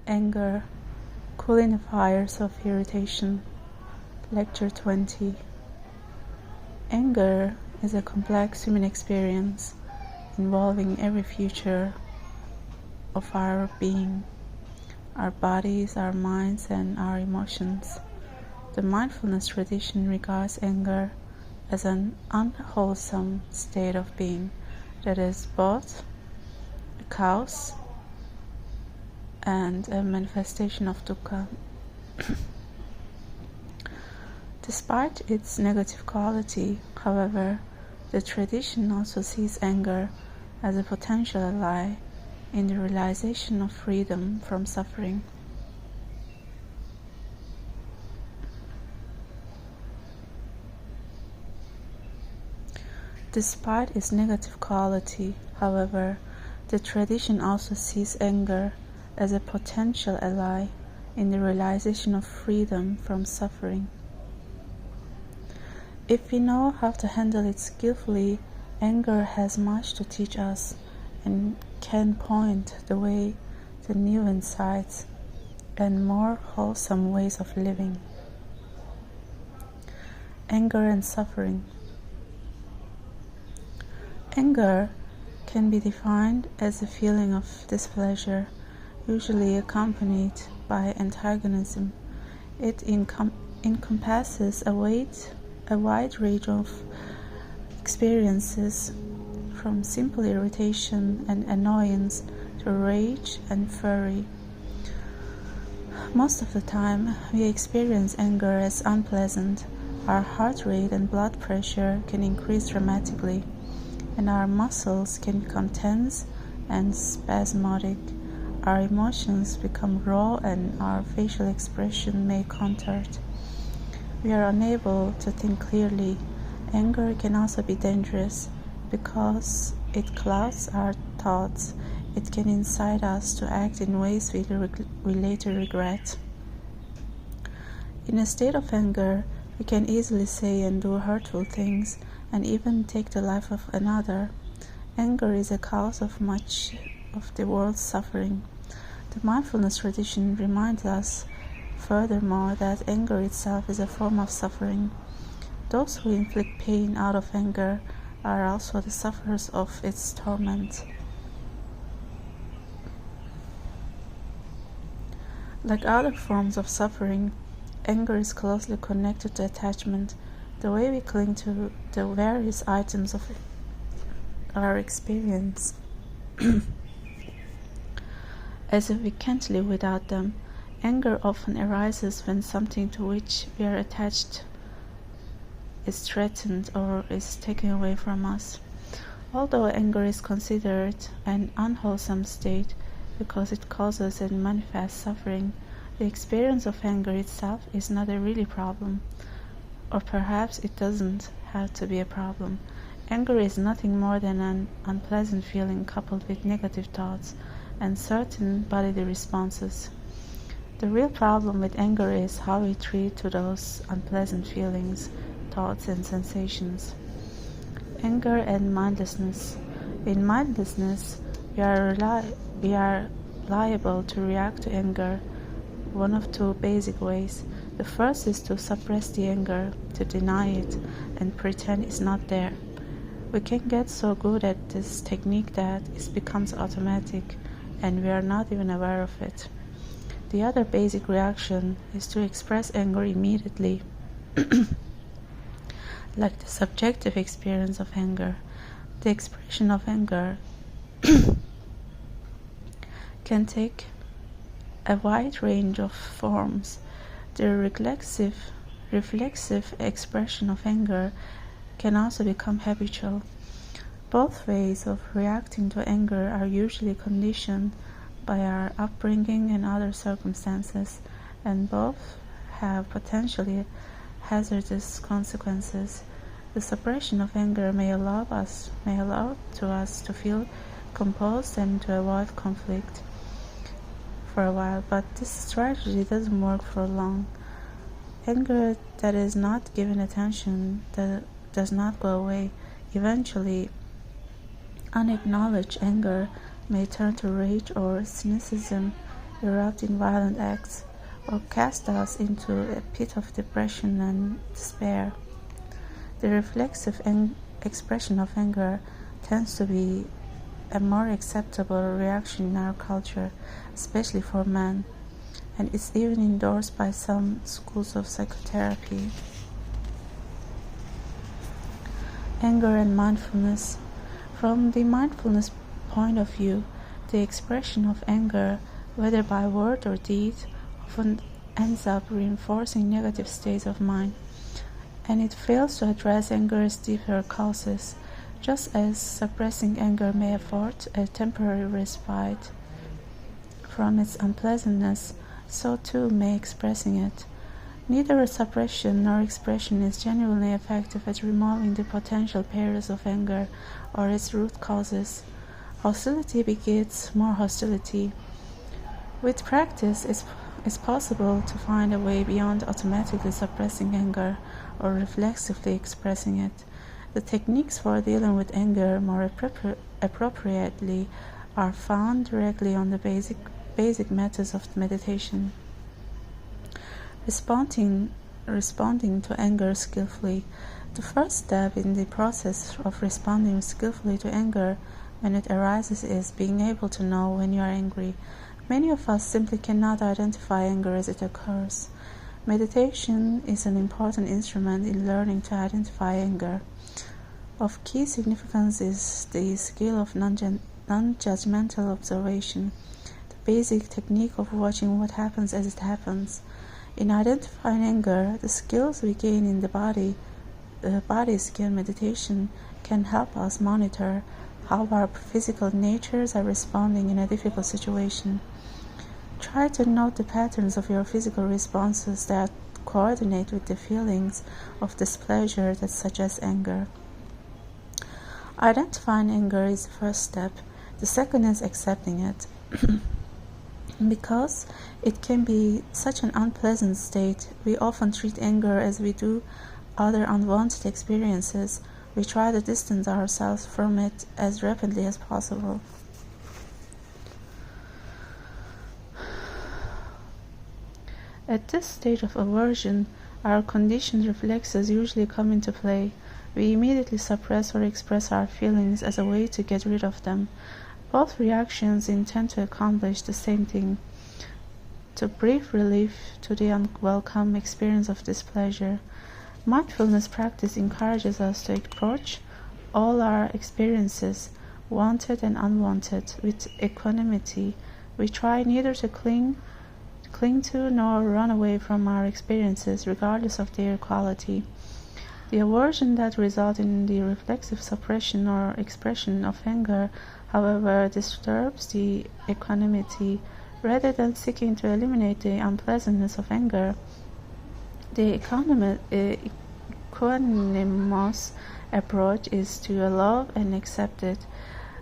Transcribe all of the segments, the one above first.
Anger, Cooling the Fires of Irritation. Lecture 20. Anger is a complex human experience involving every feature of our being, our bodies, our minds, and our emotions. The mindfulness tradition regards anger as an unwholesome state of being that is both a cause and a manifestation of dukkha. Despite its negative quality, however, the tradition also sees anger as a potential ally in the realization of freedom from suffering. Despite its negative quality, however, the tradition also sees anger as a potential ally in the realization of freedom from suffering. If we know how to handle it skillfully, anger has much to teach us and can point the way to new insights and more wholesome ways of living. Anger and suffering. Anger can be defined as a feeling of displeasure, usually accompanied by antagonism. It encompasses a wide range of experiences, from simple irritation and annoyance to rage and fury. Most of the time, we experience anger as unpleasant. Our heart rate and blood pressure can increase dramatically, and our muscles can become tense and spasmodic. Our emotions become raw and our facial expression may contort. We are unable to think clearly. Anger can also be dangerous because it clouds our thoughts. It can incite us to act in ways we later regret. In a state of anger, we can easily say and do hurtful things and even take the life of another. Anger is a cause of much of the world's suffering. The mindfulness tradition reminds us, furthermore, that anger itself is a form of suffering. Those who inflict pain out of anger are also the sufferers of its torment. Like other forms of suffering, anger is closely connected to attachment, the way we cling to the various items of our experience, as if we can't live without them. Anger often arises when something to which we are attached is threatened or is taken away from us. Although anger is considered an unwholesome state because it causes and manifests suffering, the experience of anger itself is not a really problem. Or perhaps it doesn't have to be a problem. Anger is nothing more than an unpleasant feeling coupled with negative thoughts and certain bodily responses. The real problem with anger is how we treat to those unpleasant feelings, thoughts, and sensations. Anger and mindlessness. In mindlessness, we are liable to react to anger one of two basic ways. The first is to suppress the anger, to deny it, and pretend it's not there. We can get so good at this technique that it becomes automatic, and we are not even aware of it. The other basic reaction is to express anger immediately, like the subjective experience of anger. The expression of anger can take a wide range of forms. The reflexive expression of anger can also become habitual. Both ways of reacting to anger are usually conditioned by our upbringing and other circumstances, and both have potentially hazardous consequences. The suppression of anger may allow us to feel composed and to avoid conflict for a while, but this strategy doesn't work for long. Anger that is not given attention does not go away. Eventually, unacknowledged anger may turn to rage or cynicism erupt in violent acts, or cast us into a pit of depression and despair. The reflexive expression of anger tends to be a more acceptable reaction in our culture, especially for men, and is even endorsed by some schools of psychotherapy. Anger and mindfulness. From the mindfulness point of view, the expression of anger, whether by word or deed, often ends up reinforcing negative states of mind, and it fails to address anger's deeper causes. Just as suppressing anger may afford a temporary respite from its unpleasantness, so too may expressing it. Neither suppression nor expression is genuinely effective at removing the potential perils of anger or its root causes. Hostility begets more hostility. With practice, it's possible to find a way beyond automatically suppressing anger or reflexively expressing it. The techniques for dealing with anger more appropriately are found directly on the basic methods of meditation. Responding to anger skillfully. The first step in the process of responding skillfully to anger when it arises is being able to know when you are angry. Many of us simply cannot identify anger as it occurs. Meditation is an important instrument in learning to identify anger. Of key significance is the skill of non-judgmental observation, the basic technique of watching what happens as it happens. In identifying anger, the skills we gain in the body skill meditation can help us monitor how our physical natures are responding in a difficult situation. Try to note the patterns of your physical responses that coordinate with the feelings of displeasure that suggest anger. Identifying anger is the first step. The second is accepting it. Because it can be such an unpleasant state, we often treat anger as we do other unwanted experiences. We try to distance ourselves from it as rapidly as possible. At this stage of aversion, our conditioned reflexes usually come into play. We immediately suppress or express our feelings as a way to get rid of them. Both reactions intend to accomplish the same thing: to bring relief to the unwelcome experience of displeasure. Mindfulness practice encourages us to approach all our experiences, wanted and unwanted, with equanimity. We try neither to cling to nor run away from our experiences, regardless of their quality. The aversion that results in the reflexive suppression or expression of anger, however, disturbs the equanimity. Rather than seeking to eliminate the unpleasantness of anger, the equanimous approach is to allow and accept it.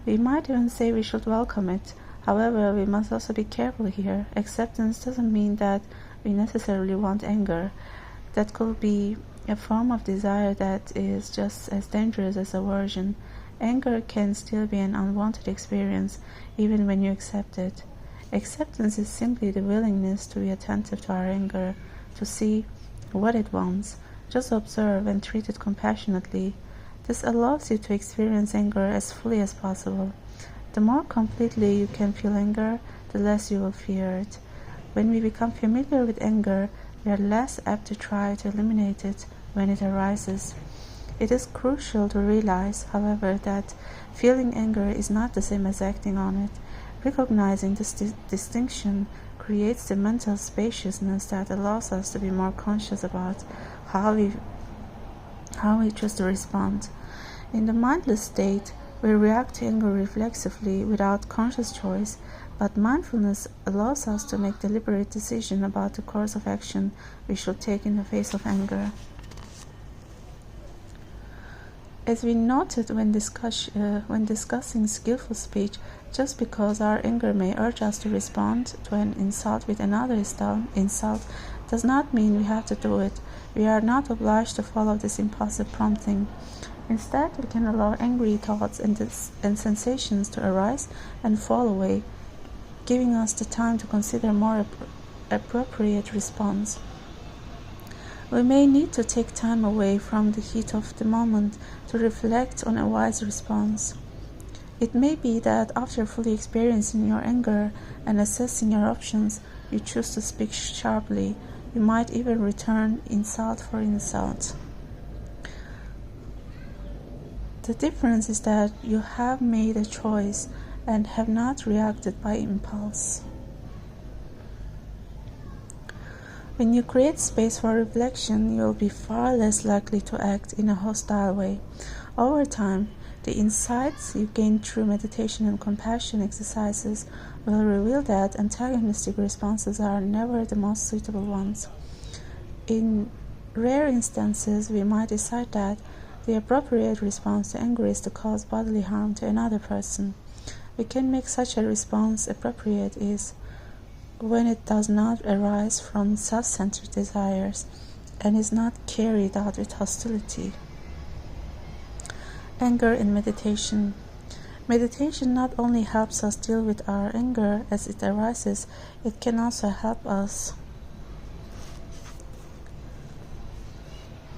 We might even say we should welcome it. However, we must also be careful here. Acceptance doesn't mean that we necessarily want anger. That could be a form of desire that is just as dangerous as aversion. Anger can still be an unwanted experience, even when you accept it. Acceptance is simply the willingness to be attentive to our anger, to see what it wants, just observe and treat it compassionately. This allows you to experience anger as fully as possible. The more completely you can feel anger, the less you will fear it. When we become familiar with anger, we are less apt to try to eliminate it when it arises. It is crucial to realize, however, that feeling anger is not the same as acting on it. Recognizing this distinction creates the mental spaciousness that allows us to be more conscious about how we choose to respond. In the mindless state, we react to anger reflexively without conscious choice, but mindfulness allows us to make deliberate decisions about the course of action we should take in the face of anger. As we noted when discussing skillful speech, just because our anger may urge us to respond to an insult with another insult does not mean we have to do it. We are not obliged to follow this impulsive prompting. Instead, we can allow angry thoughts and sensations to arise and fall away. giving us the time to consider more appropriate response. We may need to take time away from the heat of the moment to reflect on a wise response. It may be that after fully experiencing your anger and assessing your options, you choose to speak sharply. You might even return insult for insult. The difference is that you have made a choice and have not reacted by impulse. When you create space for reflection, you will be far less likely to act in a hostile way. Over time, the insights you gain through meditation and compassion exercises will reveal that antagonistic responses are never the most suitable ones. In rare instances, we might decide that the appropriate response to anger is to cause bodily harm to another person. We can make such a response appropriate is when it does not arise from self-centered desires and is not carried out with hostility. Anger in meditation. Meditation not only helps us deal with our anger as it arises, it can also help us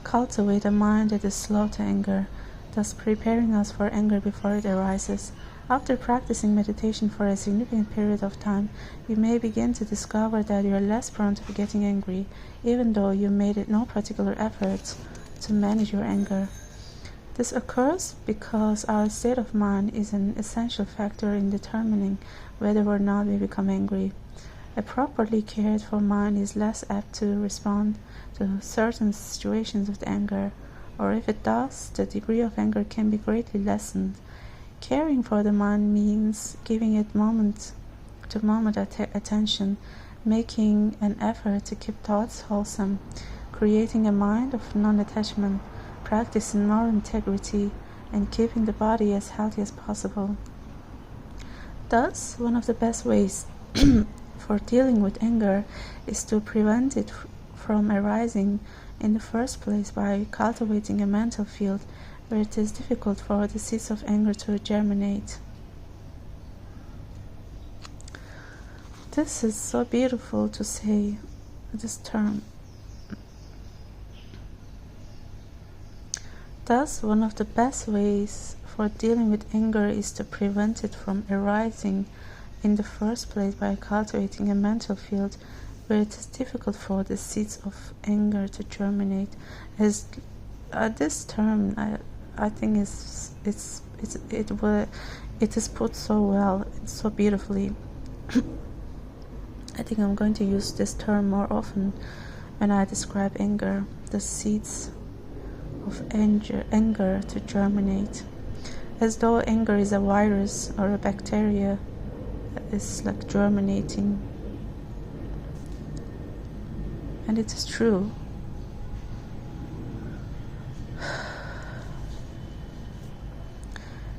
cultivate a mind that is slow to anger, thus preparing us for anger before it arises. After practicing meditation for a significant period of time, you may begin to discover that you are less prone to getting angry, even though you made no particular effort to manage your anger. This occurs because our state of mind is an essential factor in determining whether or not we become angry. A properly cared for mind is less apt to respond to certain situations with anger, or if it does, the degree of anger can be greatly lessened. Caring for the mind means giving it moment-to-moment attention, making an effort to keep thoughts wholesome, creating a mind of non-attachment, practicing moral integrity, and keeping the body as healthy as possible. Thus, one of the best ways for dealing with anger is to prevent it from arising in the first place by cultivating a mental field where it is difficult for the seeds of anger to germinate. This is so beautiful to say, this term. Thus, one of the best ways for dealing with anger is to prevent it from arising in the first place by cultivating a mental field where it is difficult for the seeds of anger to germinate. As this term, I think it is put so well, so beautifully. I think I'm going to use this term more often when I describe anger. The seeds of anger to germinate, as though anger is a virus or a bacteria that is like germinating. And it is true.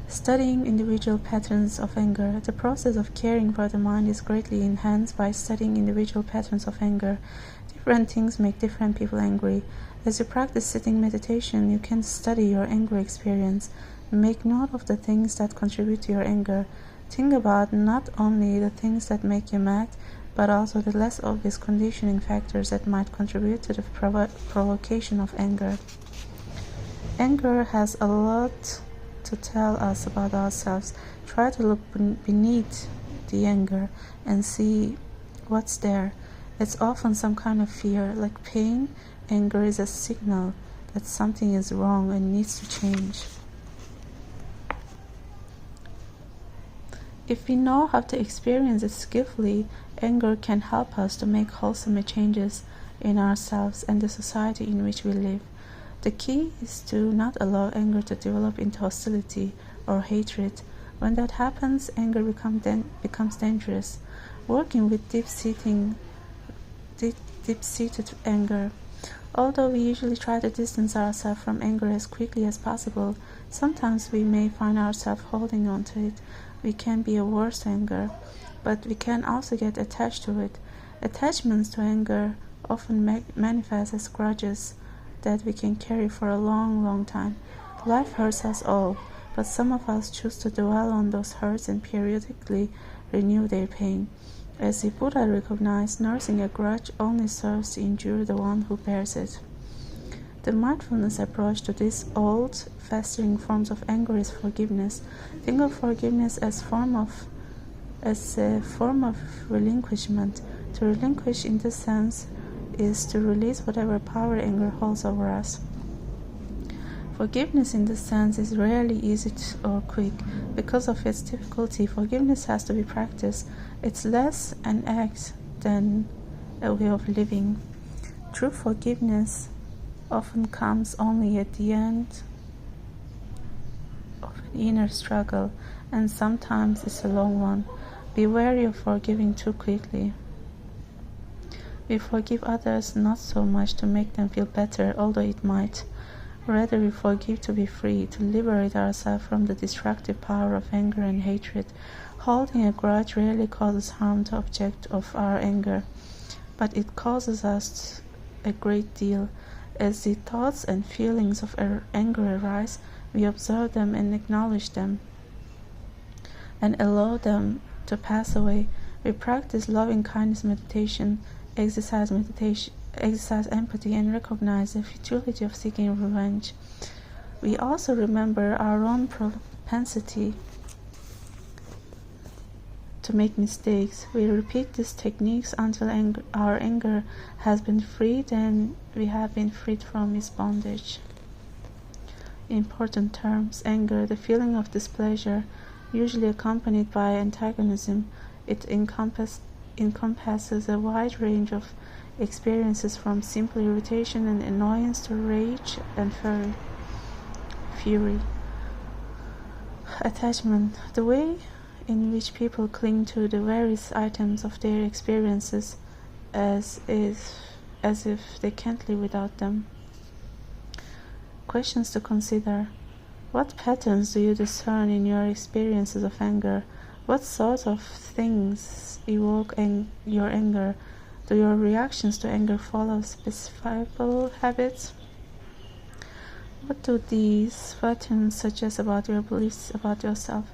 Studying individual patterns of anger. The process of caring for the mind is greatly enhanced by studying individual patterns of anger. Different things make different people angry. As you practice sitting meditation, you can study your anger experience. Make note of the things that contribute to your anger. Think about not only the things that make you mad, but also the less obvious conditioning factors that might contribute to the provocation of anger. Anger has a lot to tell us about ourselves. Try to look beneath the anger and see what's there. It's often some kind of fear, like pain. Anger is a signal that something is wrong and needs to change. If we know how to experience it skillfully, anger can help us to make wholesome changes in ourselves and the society in which we live. The key is to not allow anger to develop into hostility or hatred. When that happens, anger becomes dangerous. Working with deep-seated anger. Although we usually try to distance ourselves from anger as quickly as possible, sometimes we may find ourselves holding on to it. We can be averse to anger, but we can also get attached to it. Attachments to anger often manifest as grudges that we can carry for a long, long time. Life hurts us all, but some of us choose to dwell on those hurts and periodically renew their pain. As the Buddha recognized, nursing a grudge only serves to injure the one who bears it. The mindfulness approach to these old, festering forms of anger is forgiveness. Think of forgiveness as a form of relinquishment. To relinquish in this sense is to release whatever power anger holds over us. Forgiveness in this sense is rarely easy or quick. Because of its difficulty, forgiveness has to be practiced. It's less an act than a way of living. True forgiveness often comes only at the end of an inner struggle, and sometimes it's a long one. Be wary of forgiving too quickly. We forgive others not so much to make them feel better, although it might. Rather, we forgive to be free, to liberate ourselves from the destructive power of anger and hatred. Holding a grudge rarely causes harm to the object of our anger, but it causes us a great deal. As the thoughts and feelings of our anger arise, we observe them and acknowledge them and allow them to pass away. We practice loving-kindness meditation, exercise empathy, and recognize the futility of seeking revenge. We also remember our own propensity to make mistakes. We repeat these techniques until our anger has been freed and we have been freed from its bondage. Important terms: anger, the feeling of displeasure, usually accompanied by antagonism. It encompasses a wide range of experiences from simple irritation and annoyance to rage and fury. Attachment, the way in which people cling to the various items of their experiences as if they can't live without them. Questions to consider: what patterns do you discern in your experiences of anger? What sort of things evoke your anger? Do your reactions to anger follow specifiable habits? What do these patterns suggest about your beliefs about yourself?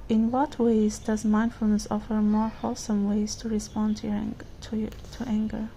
In what ways does mindfulness offer more wholesome ways to respond to anger?